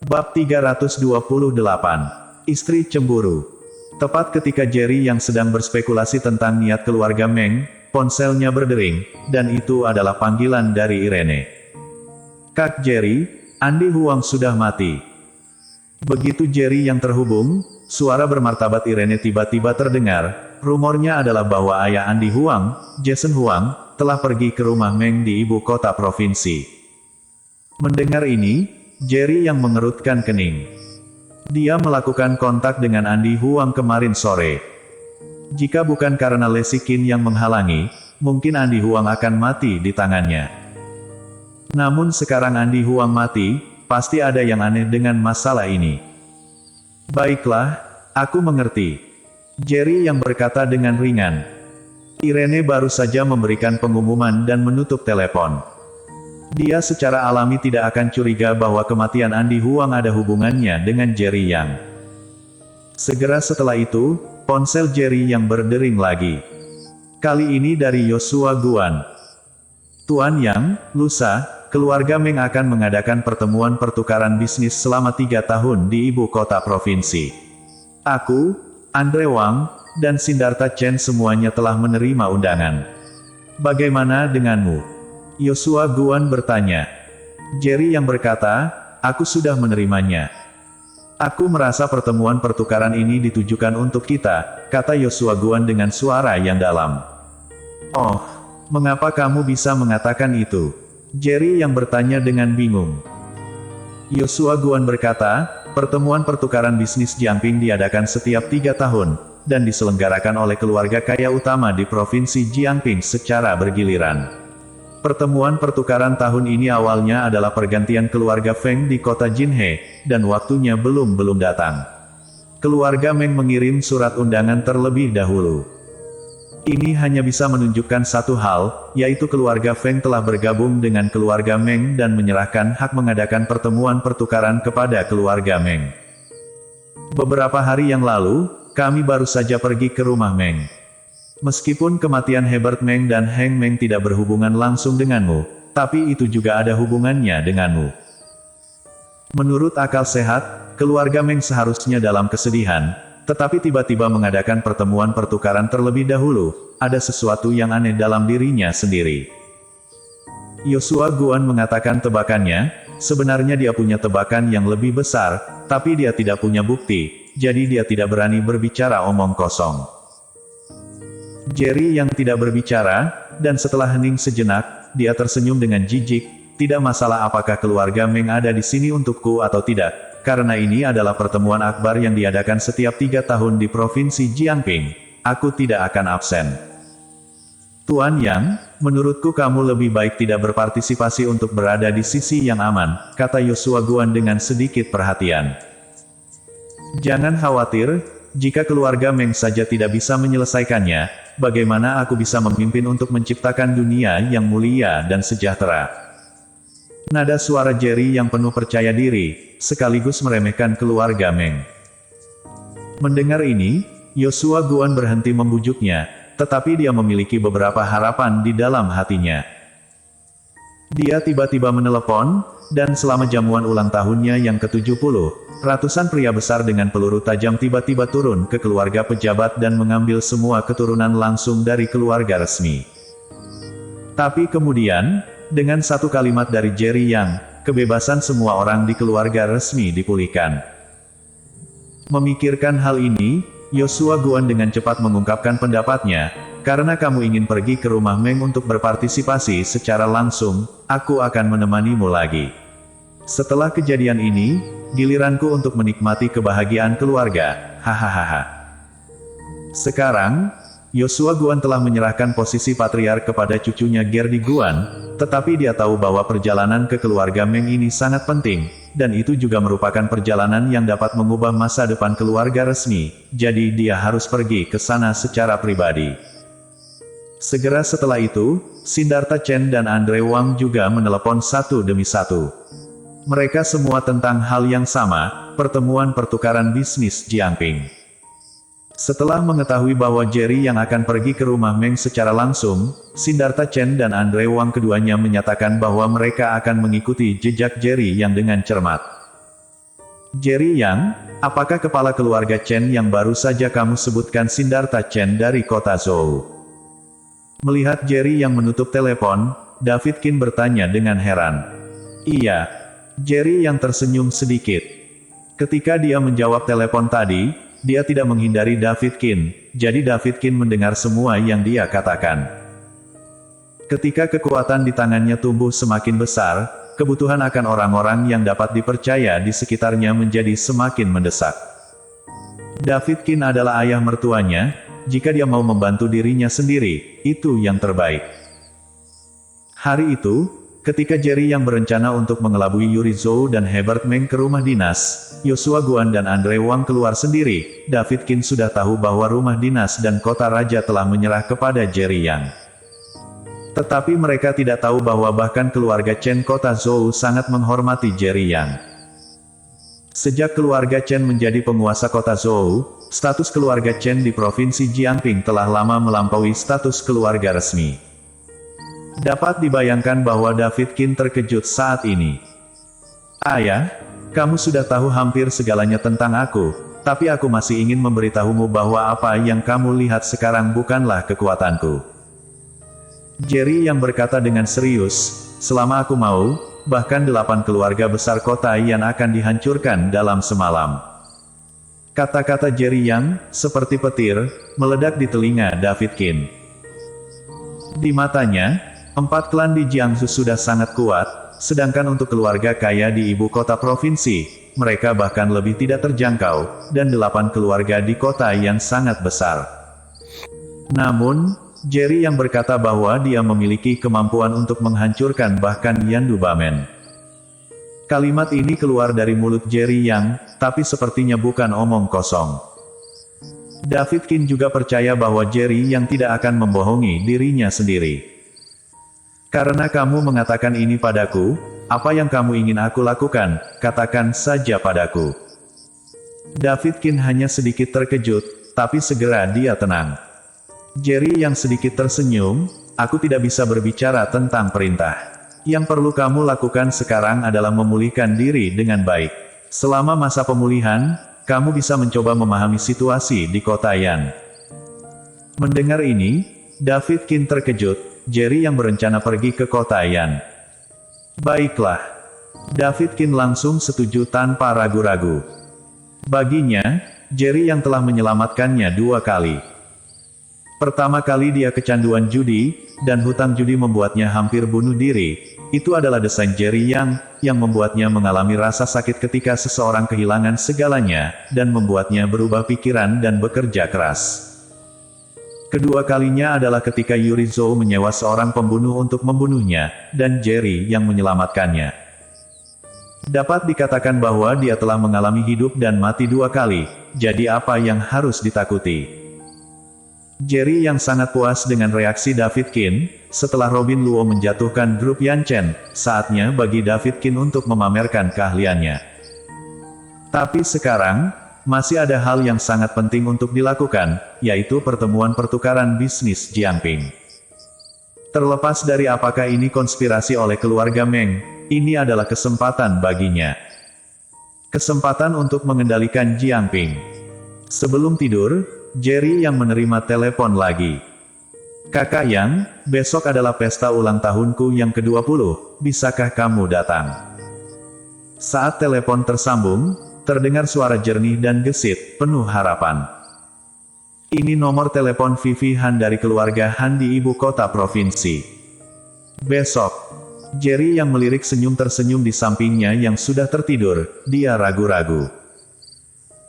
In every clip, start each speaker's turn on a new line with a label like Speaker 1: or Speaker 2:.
Speaker 1: Bab 328. Istri cemburu. Tepat ketika Jerry yang sedang berspekulasi tentang niat keluarga Meng, ponselnya berdering, dan itu adalah panggilan dari Irene. "Kak Jerry, Andi Huang sudah mati." Begitu Jerry yang terhubung, suara bermartabat Irene tiba-tiba terdengar. Rumornya adalah bahwa ayah Andi Huang, Jason Huang, telah pergi ke rumah Meng di ibu kota provinsi. Mendengar ini, Jerry yang mengerutkan kening. Dia melakukan kontak dengan Andi Huang kemarin sore. Jika bukan karena Lesikin yang menghalangi, mungkin Andi Huang akan mati di tangannya. Namun sekarang Andi Huang mati, pasti ada yang aneh dengan masalah ini. "Baiklah, aku mengerti," Jerry yang berkata dengan ringan. Irene baru saja memberikan pengumuman dan menutup telepon. Dia secara alami tidak akan curiga bahwa kematian Andi Huang ada hubungannya dengan Jerry Yang. Segera setelah itu, ponsel Jerry yang berdering lagi. Kali ini dari Yoshua Guan. "Tuan Yang, lusa, keluarga Meng akan mengadakan pertemuan pertukaran bisnis selama 3 tahun di ibu kota provinsi. Aku, Andre Wang, dan Sindarta Chen semuanya telah menerima undangan. Bagaimana denganmu?" Yoshua Guan bertanya. Jerry yang berkata, "Aku sudah menerimanya. Aku merasa pertemuan pertukaran ini ditujukan untuk kita," kata Yoshua Guan dengan suara yang dalam. "Oh, mengapa kamu bisa mengatakan itu?" Jerry yang bertanya dengan bingung. Yoshua Guan berkata, "Pertemuan pertukaran bisnis Jiangping diadakan setiap 3 tahun, dan diselenggarakan oleh keluarga kaya utama di provinsi Jiangping secara bergiliran. Pertemuan pertukaran tahun ini awalnya adalah pergantian keluarga Feng di kota Jinhe, dan waktunya belum datang. Keluarga Meng mengirim surat undangan terlebih dahulu. Ini hanya bisa menunjukkan satu hal, yaitu keluarga Feng telah bergabung dengan keluarga Meng dan menyerahkan hak mengadakan pertemuan pertukaran kepada keluarga Meng. Beberapa hari yang lalu, kami baru saja pergi ke rumah Meng. Meskipun kematian Herbert Meng dan Heng Meng tidak berhubungan langsung denganmu, tapi itu juga ada hubungannya denganmu. Menurut akal sehat, keluarga Meng seharusnya dalam kesedihan, tetapi tiba-tiba mengadakan pertemuan pertukaran terlebih dahulu, ada sesuatu yang aneh dalam dirinya sendiri." Yoshua Guan mengatakan tebakannya, sebenarnya dia punya tebakan yang lebih besar, tapi dia tidak punya bukti, jadi dia tidak berani berbicara omong kosong. Jerry yang tidak berbicara, dan setelah hening sejenak, dia tersenyum dengan jijik. "Tidak masalah apakah keluarga Meng ada di sini untukku atau tidak, karena ini adalah pertemuan akbar yang diadakan setiap 3 tahun di provinsi Jiangping. Aku tidak akan absen." "Tuan Yang, menurutku kamu lebih baik tidak berpartisipasi untuk berada di sisi yang aman," kata Yoshua Guan dengan sedikit perhatian. "Jangan khawatir, jika keluarga Meng saja tidak bisa menyelesaikannya, bagaimana aku bisa memimpin untuk menciptakan dunia yang mulia dan sejahtera?" Nada suara Jerry yang penuh percaya diri, sekaligus meremehkan keluarga Meng. Mendengar ini, Yoshua Guan berhenti membujuknya, tetapi dia memiliki beberapa harapan di dalam hatinya. Dia tiba-tiba menelepon, dan selama jamuan ulang tahunnya yang ke-70, ratusan pria besar dengan peluru tajam tiba-tiba turun ke keluarga pejabat dan mengambil semua keturunan langsung dari keluarga resmi. Tapi kemudian, dengan satu kalimat dari Jerry Yang, kebebasan semua orang di keluarga resmi dipulihkan. Memikirkan hal ini, Yoshua Guan dengan cepat mengungkapkan pendapatnya, "Karena kamu ingin pergi ke rumah Meng untuk berpartisipasi secara langsung, aku akan menemanimu lagi. Setelah kejadian ini, giliranku untuk menikmati kebahagiaan keluarga, hahaha." Sekarang, Yoshua Guan telah menyerahkan posisi patriark kepada cucunya Gerdi Guan, tetapi dia tahu bahwa perjalanan ke keluarga Meng ini sangat penting, dan itu juga merupakan perjalanan yang dapat mengubah masa depan keluarga resmi, jadi dia harus pergi ke sana secara pribadi. Segera setelah itu, Sindarta Chen dan Andre Wang juga menelepon satu demi satu. Mereka semua tentang hal yang sama, pertemuan pertukaran bisnis Jiangping. Setelah mengetahui bahwa Jerry yang akan pergi ke rumah Meng secara langsung, Sindarta Chen dan Andre Wang keduanya menyatakan bahwa mereka akan mengikuti jejak Jerry yang dengan cermat. Jerry Yang, apakah kepala keluarga Chen yang baru saja kamu sebutkan Siddhartha Chen dari kota Zhou? Melihat Jerry yang menutup telepon, David Qin bertanya dengan heran. Iya. Jerry yang tersenyum sedikit. Ketika dia menjawab telepon tadi, dia tidak menghindari David Qin, jadi David Qin mendengar semua yang dia katakan. Ketika kekuatan di tangannya tumbuh semakin besar, kebutuhan akan orang-orang yang dapat dipercaya di sekitarnya menjadi semakin mendesak. David Qin adalah ayah mertuanya, jika dia mau membantu dirinya sendiri, itu yang terbaik. Hari itu, ketika Jerry yang berencana untuk mengelabui Yuri Zhou dan Herbert Meng ke rumah dinas, Joshua Guan dan Andre Wang keluar sendiri, David Qin sudah tahu bahwa rumah dinas dan kota raja telah menyerah kepada Jerry Yang. Tetapi mereka tidak tahu bahwa bahkan keluarga Chen kota Zhou sangat menghormati Jerry Yang. Sejak keluarga Chen menjadi penguasa kota Zhou, status keluarga Chen di provinsi Jiangping telah lama melampaui status keluarga resmi. Dapat dibayangkan bahwa David Qin terkejut saat ini. Ayah, kamu sudah tahu hampir segalanya tentang aku, tapi aku masih ingin memberitahumu bahwa apa yang kamu lihat sekarang bukanlah kekuatanku. Jerry yang berkata dengan serius, selama aku mau, bahkan 8 keluarga besar kota yang akan dihancurkan dalam semalam. Kata-kata Jerry yang, seperti petir, meledak di telinga David Qin. Di matanya, 4 klan di Jiangsu sudah sangat kuat, sedangkan untuk keluarga kaya di ibu kota provinsi, mereka bahkan lebih tidak terjangkau, dan 8 keluarga di kota yang sangat besar. Namun, Jerry yang berkata bahwa dia memiliki kemampuan untuk menghancurkan bahkan Yandu Bamen. Kalimat ini keluar dari mulut Jerry Yang, tapi sepertinya bukan omong kosong. David Qin juga percaya bahwa Jerry Yang tidak akan membohongi dirinya sendiri. Karena kamu mengatakan ini padaku, apa yang kamu ingin aku lakukan, katakan saja padaku. David Qin hanya sedikit terkejut, tapi segera dia tenang. Jerry yang sedikit tersenyum, aku tidak bisa berbicara tentang perintah. Yang perlu kamu lakukan sekarang adalah memulihkan diri dengan baik. Selama masa pemulihan, kamu bisa mencoba memahami situasi di kota Yan. Mendengar ini, David Qin terkejut, Jerry yang berencana pergi ke kota Yan. Baiklah. David Qin langsung setuju tanpa ragu-ragu. Baginya, Jerry yang telah menyelamatkannya 2 kali. Pertama kali dia kecanduan judi, dan hutang judi membuatnya hampir bunuh diri. Itu adalah desain Jerry yang membuatnya mengalami rasa sakit ketika seseorang kehilangan segalanya, dan membuatnya berubah pikiran dan bekerja keras. Kedua kalinya adalah ketika Yuri Zhou menyewa seorang pembunuh untuk membunuhnya, dan Jerry yang menyelamatkannya. Dapat dikatakan bahwa dia telah mengalami hidup dan mati 2 kali, jadi apa yang harus ditakuti? Jerry yang sangat puas dengan reaksi David Qin, setelah Robin Luo menjatuhkan grup Yan Chen, saatnya bagi David Qin untuk memamerkan keahliannya. Tapi sekarang, masih ada hal yang sangat penting untuk dilakukan, yaitu pertemuan pertukaran bisnis Jiangping. Terlepas dari apakah ini konspirasi oleh keluarga Meng, ini adalah kesempatan baginya. Kesempatan untuk mengendalikan Jiangping. Sebelum tidur, Jerry yang menerima telepon lagi. Kakak Yang, besok adalah pesta ulang tahunku yang ke-20, bisakah kamu datang? Saat telepon tersambung, terdengar suara jernih dan gesit, penuh harapan. Ini nomor telepon Vivi Han dari keluarga Han di ibu kota provinsi. Besok, Jerry yang melirik senyum tersenyum di sampingnya yang sudah tertidur, dia ragu-ragu.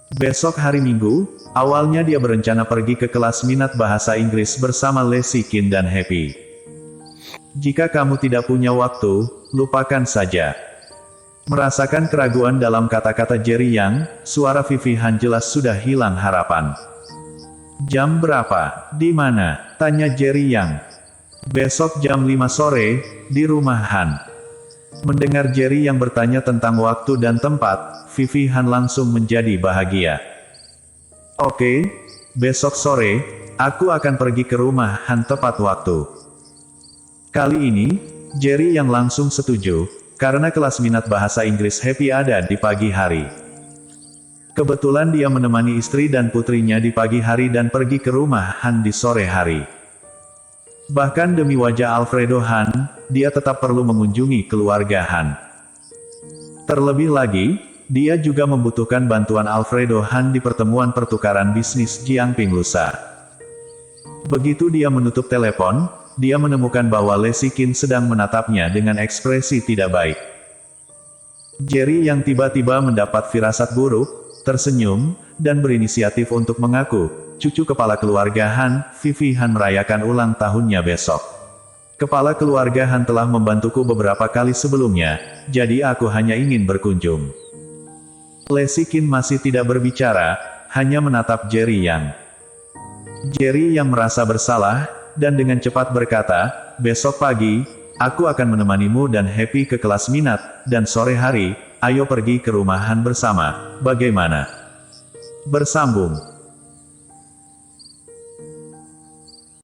Speaker 1: Besok hari Minggu, awalnya dia berencana pergi ke kelas minat bahasa Inggris bersama Leslie Qin dan Happy. Jika kamu tidak punya waktu, lupakan saja. Merasakan keraguan dalam kata-kata Jerry Yang, suara Vivi Han jelas sudah hilang harapan. Jam berapa? Di mana? Tanya Jerry Yang. Besok jam 5 sore, di rumah Han. Mendengar Jerry yang bertanya tentang waktu dan tempat, Vivi Han langsung menjadi bahagia. Oke, besok sore, aku akan pergi ke rumah Han tepat waktu. Kali ini, Jerry yang langsung setuju, karena kelas minat bahasa Inggris Happy ada di pagi hari. Kebetulan dia menemani istri dan putrinya di pagi hari dan pergi ke rumah Han di sore hari. Bahkan demi wajah Alfredo Han, dia tetap perlu mengunjungi keluarga Han. Terlebih lagi, dia juga membutuhkan bantuan Alfredo Han di pertemuan pertukaran bisnis Jiangping lusa. Begitu dia menutup telepon, dia menemukan bahwa Leslie Qin sedang menatapnya dengan ekspresi tidak baik. Jerry yang tiba-tiba mendapat firasat buruk, tersenyum, dan berinisiatif untuk mengaku, cucu kepala keluarga Han, Vivi Han merayakan ulang tahunnya besok. Kepala keluarga Han telah membantuku beberapa kali sebelumnya, jadi aku hanya ingin berkunjung. Leslie Qin masih tidak berbicara, hanya menatap Jerry Yang. Jerry yang merasa bersalah, dan dengan cepat berkata, besok pagi, aku akan menemanimu dan Happy ke kelas minat, dan sore hari, ayo pergi ke rumah Han bersama, bagaimana? Bersambung.